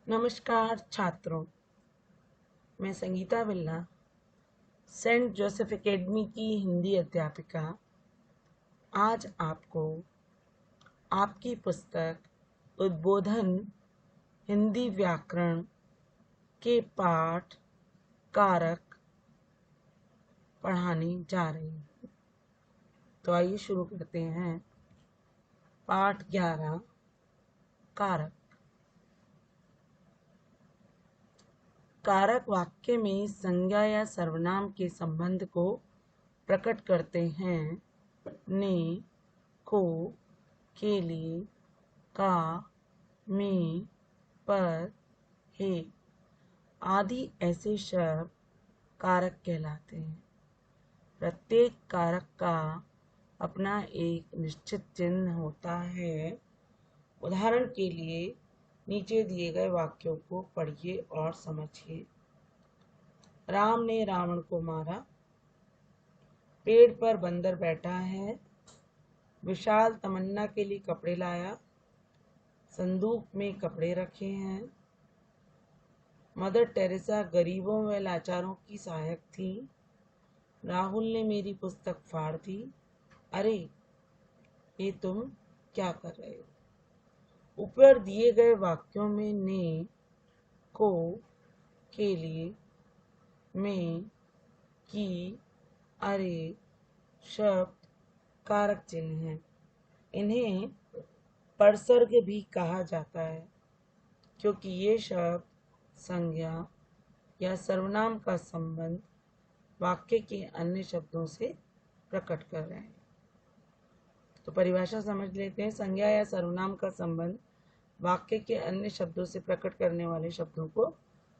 नमस्कार छात्रों, मैं संगीता बिल्ला, सेंट जोसेफ एकेडमी की हिंदी अध्यापिका आज आपको आपकी पुस्तक उद्बोधन हिंदी व्याकरण के पाठ कारक पढ़ाने जा रही हूँ। तो आइए शुरू करते हैं। पाठ 11 कारक। कारक वाक्य में संज्ञा या सर्वनाम के संबंध को प्रकट करते हैं। ने, को, के लिए, का, में, पर, हे आदि ऐसे शब्द कारक कहलाते हैं। प्रत्येक कारक का अपना एक निश्चित चिन्ह होता है। उदाहरण के लिए नीचे दिए गए वाक्यों को पढ़िए और समझिए। राम ने रावण को मारा। पेड़ पर बंदर बैठा है। विशाल तमन्ना के लिए कपड़े लाया। संदूक में कपड़े रखे हैं। मदर टेरेसा गरीबों व लाचारों की सहायक थी। राहुल ने मेरी पुस्तक फाड़ दी। अरे, ये तुम क्या कर रहे हो? ऊपर दिए गए वाक्यों में ने, को, के लिए, में, की, अरे शब्द कारक चिन्ह हैं। इन्हें परसर्ग भी कहा जाता है क्योंकि ये शब्द संज्ञा या सर्वनाम का संबंध वाक्य के अन्य शब्दों से प्रकट कर रहे हैं। तो परिभाषा समझ लेते हैं। संज्ञा या सर्वनाम का संबंध वाक्य के अन्य शब्दों से प्रकट करने वाले शब्दों को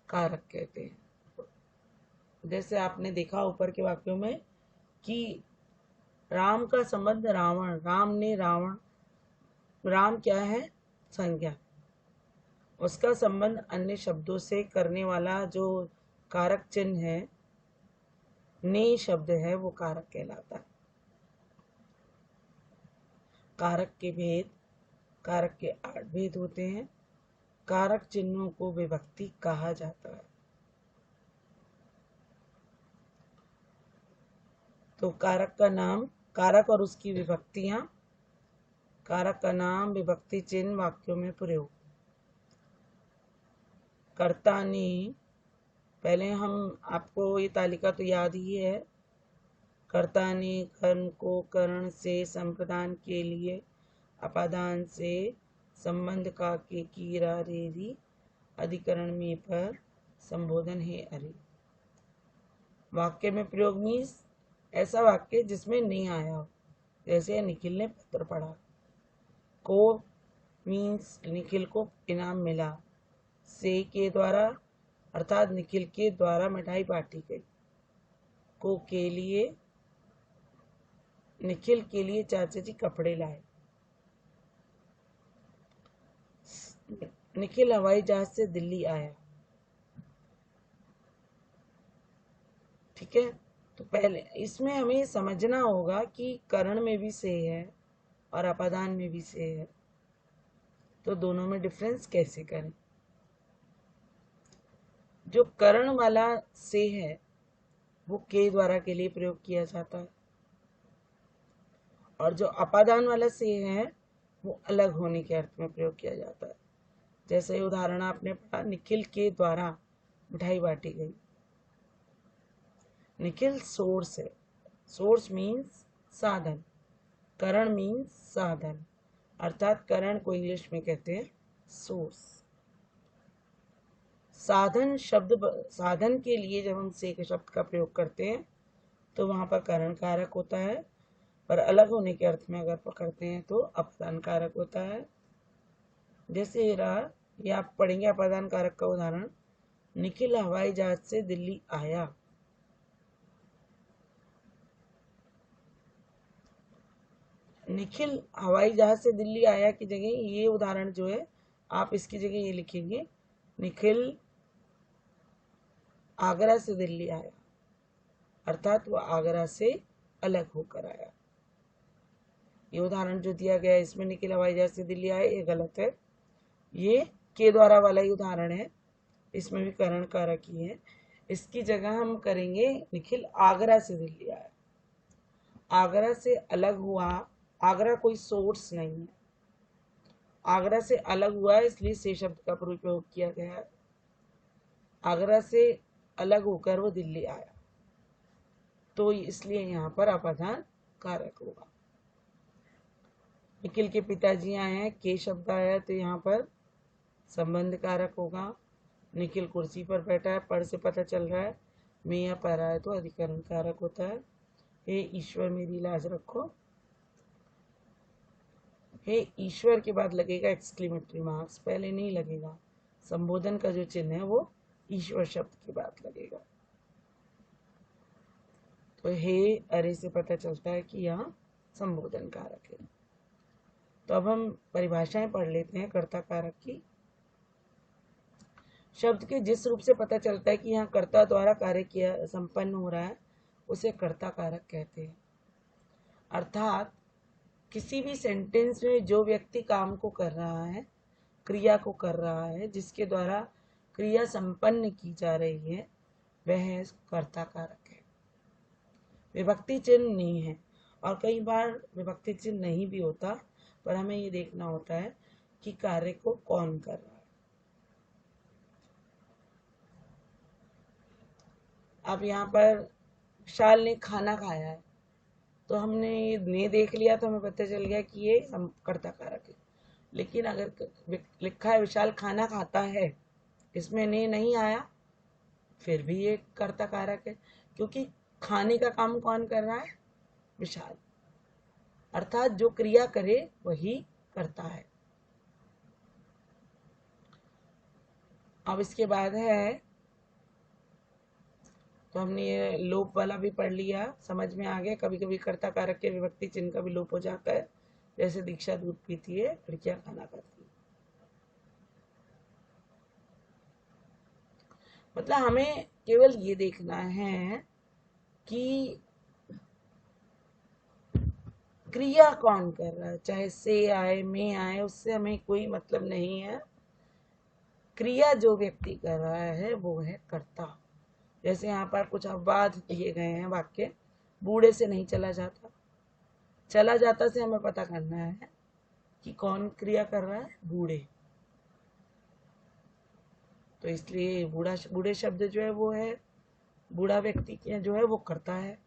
कारक कहते हैं। जैसे आपने देखा ऊपर के वाक्यों में कि राम का संबंध रावण, राम ने रावण, राम क्या है? संज्ञा। उसका संबंध अन्य शब्दों से करने वाला जो कारक चिन्ह है, ने शब्द है, वो कारक कहलाता है। कारक के भेद। कारक के 8 भेद होते हैं। कारक चिन्हों को विभक्ति कहा जाता है। तो कारक का नाम, कारक और उसकी विभक्तियां। कारक का नाम, विभक्ति चिन्ह वाक्यों में प्रयोग। कर्ता ने, पहले हम आपको ये तालिका तो याद ही है। कर्ता ने कर्म को करण से संप्रदान के लिए अपादान से संबंध का के कीरा रेरी अधिकरण में पर संबोधन है अरे। वाक्य में प्रयोग मीन्स ऐसा वाक्य जिसमें नहीं आया हो, जैसे निखिल ने पत्र पढ़ा। को मीन्स निखिल को इनाम मिला। से के द्वारा अर्थात निखिल के द्वारा मिठाई बांटी गई। को के लिए, निखिल के लिए चाचा जी कपड़े लाए। निखिल हवाई जहाज से दिल्ली आया। ठीक है, तो पहले इसमें हमें समझना होगा कि करण में भी से है और अपादान में भी से है, तो दोनों में डिफरेंस कैसे करें। जो करण वाला से है वो के द्वारा के लिए प्रयोग किया जाता है, और जो अपादान वाला से है वो अलग होने के अर्थ में प्रयोग किया जाता है। जैसे उदाहरण आपने पढ़ा, निखिल के द्वारा मिठाई बांटी गई। निखिल सोर्स है। सोर्स मीन्स साधन, करण मीन्स साधन, अर्थात करण को इंग्लिश में कहते हैं सोर्स। साधन शब्द, साधन के लिए जब हम से के शब्द का प्रयोग करते हैं तो वहां पर करण कारक होता है, पर अलग होने के अर्थ में अगर पकड़ते हैं तो अपादान कारक होता है। जैसे ये रहा, ये आप पढ़ेंगे अपादान कारक का उदाहरण, निखिल हवाई जहाज से दिल्ली आया। निखिल हवाई जहाज से दिल्ली आया की जगह ये उदाहरण जो है, आप इसकी जगह ये लिखेंगे, निखिल आगरा से दिल्ली आया, अर्थात वो आगरा से अलग होकर आया। ये उदाहरण जो दिया गया है इसमें निखिल हवाई जहाज से दिल्ली आया, ये गलत है। ये के द्वारा वाला ही उदाहरण है, इसमें भी करण कारक ही है। इसकी जगह हम करेंगे निखिल आगरा से दिल्ली आया। आगरा से अलग हुआ, आगरा कोई सोर्स नहीं है, आगरा से अलग हुआ है, इसलिए से शब्द का प्रयोग किया गया है। आगरा से अलग होकर वो दिल्ली आया, तो इसलिए यहाँ पर अपादान कारक होगा। निखिल के पिताजी आए हैं, के शब्द आया तो यहाँ पर संबंध कारक होगा। निखिल कुर्सी पर बैठा है, पर से पता चल रहा है, मैं या पर आया तो अधिकरण कारक होता है। हे ईश्वर मेरी लाज रखो, हे ईश्वर के बाद लगेगा एक्सक्लेमेटरी मार्क्स, पहले नहीं लगेगा। संबोधन का जो चिन्ह है वो ईश्वर शब्द के बाद लगेगा। तो हे अरे से पता चलता है कि यहाँ संबोधन कारक है। तो अब हम परिभाषाएं पढ़ लेते हैं कर्ता कारक की। शब्द के जिस रूप से पता चलता है कि यहाँ कर्ता द्वारा कार्य किया संपन्न हो रहा है, उसे कर्ता कारक कहते हैं। अर्थात किसी भी सेंटेंस में जो व्यक्ति काम को कर रहा है, क्रिया को कर रहा है, जिसके द्वारा क्रिया संपन्न की जा रही है, वह कर्ता कारक है। विभक्ति चिन्ह नहीं है, और कई बार विभक्ति चिन्ह नहीं भी होता, पर हमें ये देखना होता है कि कार्य को कौन कर रहा है। अब यहाँ पर विशाल ने खाना खाया है, तो हमने ने देख लिया तो हमें पता चल गया कि ये कर्ता कारक है। लेकिन अगर लिखा है विशाल खाना खाता है, इसमें ने नहीं आया, फिर भी ये कर्ता कारक है, क्योंकि खाने का काम कौन कर रहा है? विशाल। अर्थात जो क्रिया करे वही करता है। अब इसके बाद है, तो हमने ये लोप वाला भी पढ़ लिया, समझ में आ गया। कभी कभी कर्ता कारक के विभक्ति चिन्ह का भी लोप हो जाता है, जैसे दीक्षा दूध पीती है, लड़कियां खाना खाती है। मतलब हमें केवल ये देखना है कि क्रिया कौन कर रहा है, चाहे से आए में आए, उससे हमें कोई मतलब नहीं है। क्रिया जो व्यक्ति कर रहा है वो है कर्ता। जैसे यहाँ पर कुछ अपवाद दिए गए हैं वाक्य, बूढ़े से नहीं चला जाता, चला जाता से हमें पता करना है कि कौन क्रिया कर रहा है, बूढ़े। तो इसलिए बूढ़े शब्द जो है वो है, बूढ़ा व्यक्ति जो है वो करता है।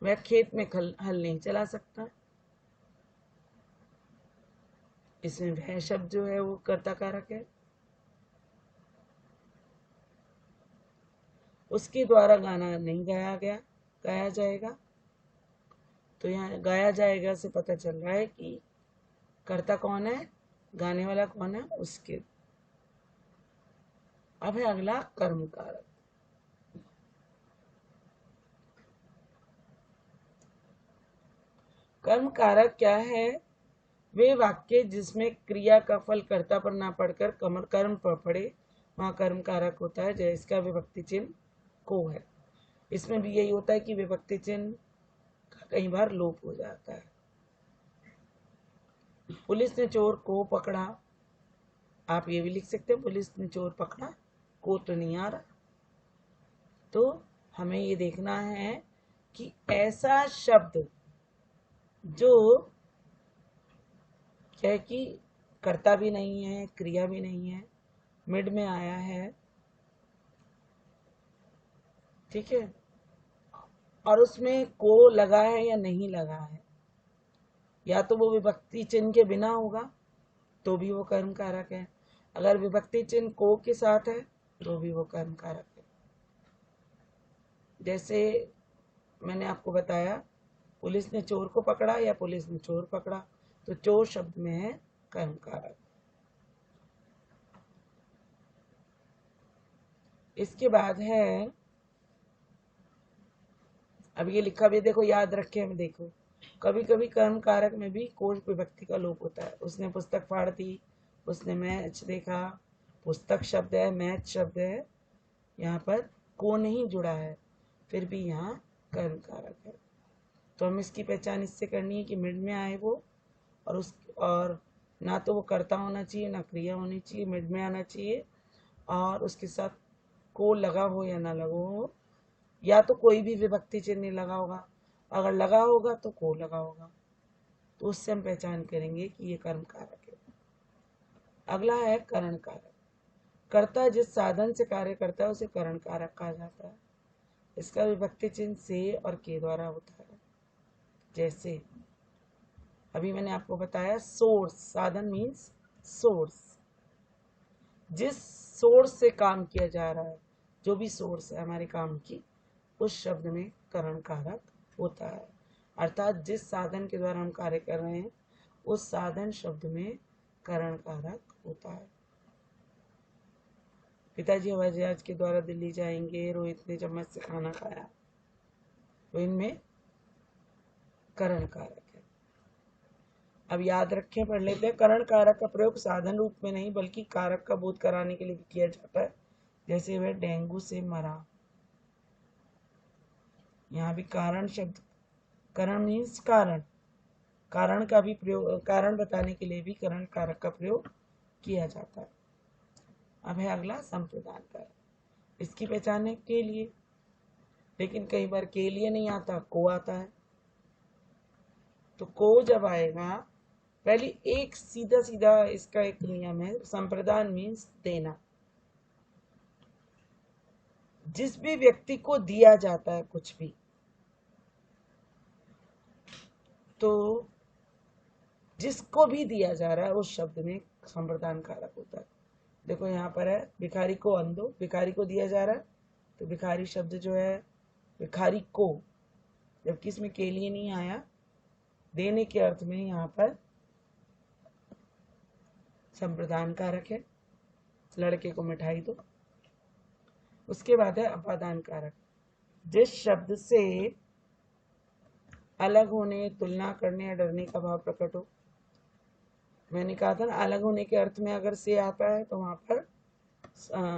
वह खेत में हल नहीं चला सकता, इसमें वह शब्द जो है वो कर्ता कारक है। उसके द्वारा गाना नहीं गाया जाएगा, तो यहाँ गाया जाएगा से पता चल रहा है कि कर्ता कौन है, गाने वाला कौन है, उसके। अब है अगला कर्म कारक। कर्म कारक क्या है? वे वाक्य जिसमें क्रिया का फल कर्ता पर ना पड़कर कर्म पर पड़े, वहां कर्म कारक होता है। जैसे इसका विभक्ति चिन्ह को है, इसमें भी यही होता है कि विभक्ति चिन्ह का कई बार लोप हो जाता है। पुलिस ने चोर को पकड़ा, आप ये भी लिख सकते हैं पुलिस ने चोर पकड़ा, को तो नहीं आ रहा। तो हमें ये देखना है कि ऐसा शब्द जो क्या है कि कर्ता भी नहीं है, क्रिया भी नहीं है, मिड में आया है, ठीक है, और उसमें को लगा है या नहीं लगा है, या तो वो विभक्ति चिन्ह के बिना होगा तो भी वो कर्म कारक है, अगर विभक्ति चिन्ह को के साथ है तो भी वो कर्म कारक है। जैसे मैंने आपको बताया, पुलिस ने चोर को पकड़ा या पुलिस ने चोर पकड़ा, तो चोर शब्द में है कर्म कारक। इसके बाद है, अब ये लिखा भी देखो, याद रखे हम, देखो कभी कभी कर्म कारक में भी कोश विभक्ति का लोप होता है। उसने पुस्तक फाड़ दी, उसने मैच देखा, पुस्तक शब्द है, मैच शब्द है, यहाँ पर को नहीं जुड़ा है, फिर भी यहाँ कर्म कारक है। तो हम इसकी पहचान इससे करनी है कि मिड में आए वो, और ना तो वो कर्ता होना चाहिए, ना क्रिया होनी चाहिए, मिड में आना चाहिए, और उसके साथ को लगा हो या ना लगा हो, या तो कोई भी विभक्ति चिन्ह नहीं लगा होगा, अगर लगा होगा तो को लगा होगा, तो उससे हम पहचान करेंगे कि ये कर्म कारक है। अगला है करण कारक। कर्ता जिस साधन से कार्य करता है उसे करण कारक कहा जाता है। इसका विभक्ति चिन्ह से और के द्वारा होता है। जैसे अभी मैंने आपको बताया सोर्स, साधन मीन्स सोर्स, जिस सोर्स से काम किया जा रहा है, जो भी सोर्स है हमारे काम की, उस शब्द में करण कारक होता है। अर्थात जिस साधन के द्वारा हम कार्य कर रहे हैं उस साधन शब्द में करण कारक होता है। पिताजी हवाई जहाज के द्वारा दिल्ली जाएंगे, रोहित ने चम्मच से खाना खाया, तो इनमें करण कारक है। अब याद रखें, पढ़ लेते हैं। करण कारक का प्रयोग साधन रूप में नहीं बल्कि कारक का बोध कराने के लिए भी किया जाता है। जैसे वह डेंगू से मरा, यहाँ भी कारण शब्द, करण मीन्स कारण, कारण का भी प्रयोग, कारण बताने के लिए भी करण कारक का प्रयोग किया जाता है। अब है अगला संप्रदान कारक। इसकी पहचान है के लिए, लेकिन कई बार के लिए नहीं आता, को आता है। तो को जब आएगा, पहले एक सीधा सीधा इसका एक नियम है, संप्रदान मीन्स देना। जिस भी व्यक्ति को दिया जाता है कुछ भी, तो जिसको भी दिया जा रहा है उस शब्द में संप्रदान कारक होता है। देखो यहाँ पर है भिखारी को अन्न दो, भिखारी को दिया जा रहा है, तो भिखारी शब्द जो है भिखारी को, जबकि इसमें के लिए नहीं आया, देने के अर्थ में यहाँ पर संप्रदान कारक है। लड़के को मिठाई दो। उसके बाद है अपादान कारक। जिस शब्द से अलग होने, तुलना करने या डरने का भाव प्रकट हो। मैंने कहा था ना, अलग होने के अर्थ में अगर से आता है तो वहां पर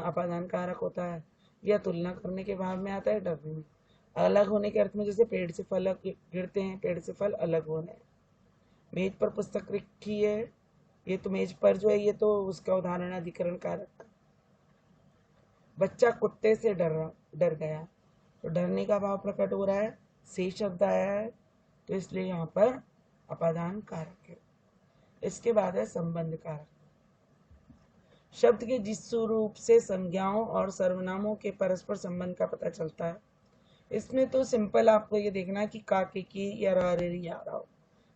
अपादान कारक होता है, या तुलना करने के भाव में आता है, डरने में। अलग होने के अर्थ में जैसे पेड़ से फल गिरते हैं, पेड़ से फल अलग होने। मेज पर पुस्तक रखी है, ये तो मेज पर जो है ये तो उसका उदाहरण अधिकरण कारक। बच्चा कुत्ते से डर गया, तो डरने का भाव प्रकट हो रहा है, से शब्द आया है, तो इसलिए यहाँ पर अपादान कारक है। इसके बाद है संबंध कारक। शब्द के जिस रूप से संज्ञाओं और सर्वनामों के परस्पर संबंध का पता चलता है। इसमें तो सिंपल आपको ये देखना है कि का की या री आ रहा हो।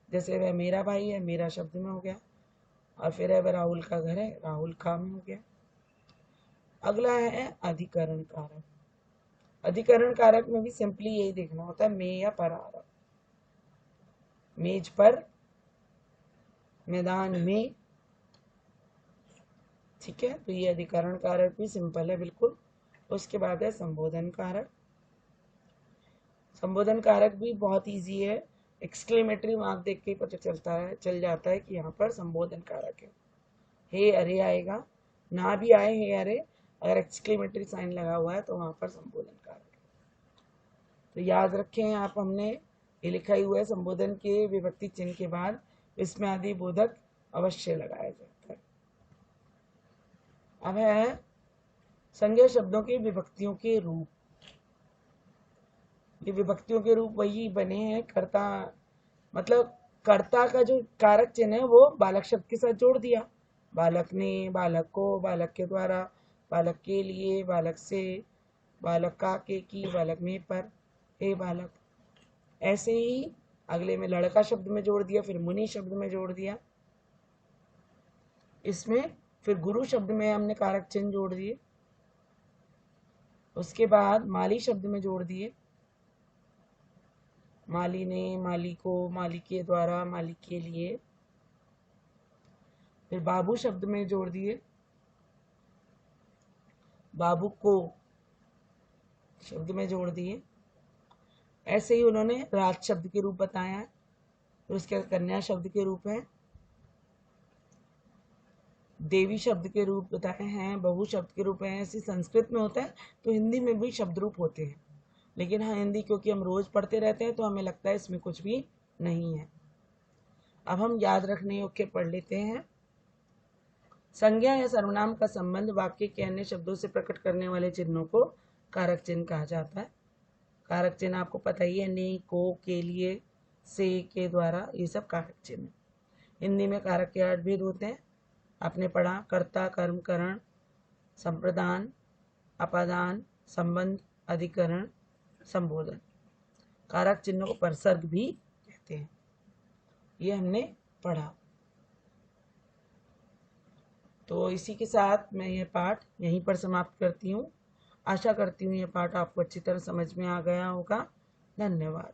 जैसे वह मेरा भाई है, मेरा शब्द में हो गया, और फिर है वह राहुल का घर है, राहुल का में हो गया। अगला है अधिकरण कारक। अधिकरण कारक में भी सिंपली यही देखना होता है, में या पर आ रहा। मेज पर, मैदान में, ठीक है, तो ये अधिकरण कारक भी सिंपल है बिल्कुल। उसके बाद है संबोधन कारक। संबोधन कारक भी बहुत इजी है, एक्सक्लेमेटरी मार्क देख के पता चल जाता है कि यहाँ पर संबोधन कारक है। हे अरे आएगा, ना भी आए हे अरे, अगर एक्सक्लेमेटरी साइन लगा हुआ है तो वहां पर संबोधन कारक है। तो याद रखें आप, हमने ये लिखा ही हुआ है, संबोधन के विभक्ति चिन्ह के बाद इसमें आदि बोधक अवश्य लगाया जाता है। अब है संज्ञा शब्दों के विभक्तियों के रूप। ये विभक्तियों के रूप वही बने हैं, कर्ता मतलब कर्ता का जो कारक चिन्ह है वो बालक शब्द के साथ जोड़ दिया। बालक ने, बालक को, बालक के द्वारा, बालक के लिए, बालक से, बालक का, के की, बालक में, पर, हे बालक। ऐसे ही अगले में लड़का शब्द में जोड़ दिया, फिर मुनि शब्द में जोड़ दिया। इसमें फिर गुरु शब्द में हमने कारक चिन्ह जोड़ दिए। उसके बाद माली शब्द में जोड़ दिए, माली ने, माली को, माली के द्वारा, मालिक के लिए। फिर बाबू शब्द में जोड़ दिए, बाबू को शब्द में जोड़ दिए। ऐसे ही उन्होंने राज शब्द के रूप बताया है, तो उसके कन्या शब्द के रूप है, देवी शब्द के रूप बताए हैं, बहु शब्द के रूप है। ऐसे संस्कृत में होता है तो हिंदी में भी शब्द रूप होते हैं, लेकिन हाँ हिंदी क्योंकि हम रोज पढ़ते रहते हैं तो हमें लगता है इसमें कुछ भी नहीं है। अब हम याद रखने योग्य पढ़ लेते हैं। संज्ञा या सर्वनाम का संबंध वाक्य के अन्य शब्दों से प्रकट करने वाले चिन्हों को कारक चिन्ह कहा जाता है। कारक चिन्ह आपको पता ही है, ने, को, के लिए, से, के द्वारा, ये सब कारक चिन्ह। हिंदी में कारक के 8 भेद होते हैं। आपने पढ़ा कर्ता, कर्म, करण, संप्रदान, अपादान, संबंध, अधिकरण, संबोधन। कारक चिन्हों को परसर्ग भी कहते हैं, ये हमने पढ़ा। तो इसी के साथ मैं ये पाठ यहीं पर समाप्त करती हूँ। आशा करती हूँ ये पाठ आपको अच्छी तरह समझ में आ गया होगा। धन्यवाद।